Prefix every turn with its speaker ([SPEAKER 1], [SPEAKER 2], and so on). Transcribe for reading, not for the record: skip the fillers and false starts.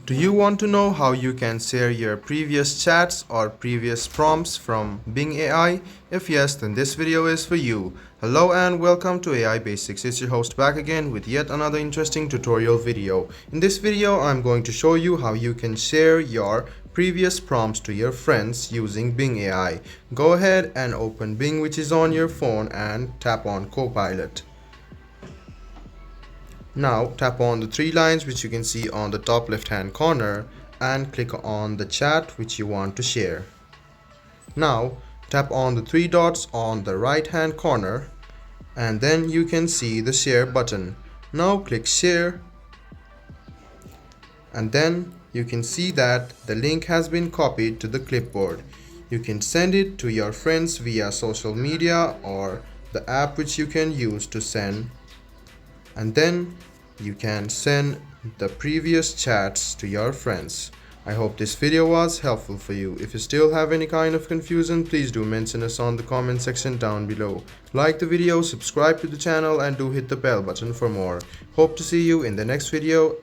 [SPEAKER 1] Do you want to know how you can share your previous chats or previous prompts from Bing AI? If yes, then this video is for you. Hello and welcome to AI Basics. It's your host back again with yet another interesting tutorial video. In this video, I'm going to show you how you can share your previous prompts to your friends using Bing AI. Go ahead and open Bing, which is on your phone, and tap on Copilot. Now tap on the three lines which you can see on the top left hand corner and click on the chat which you want to share. Now tap on the three dots on the right hand corner and then you can see the share button. Now click share and then you can see that the link has been copied to the clipboard. You can send it to your friends via social media or the app which you can use to send, and then you can send the previous chats to your friends. I hope this video was helpful for you. If you still have any kind of confusion, please do mention us on the comment section down below. Like the video, subscribe to the channel and do hit the bell button for more. Hope to see you in the next video.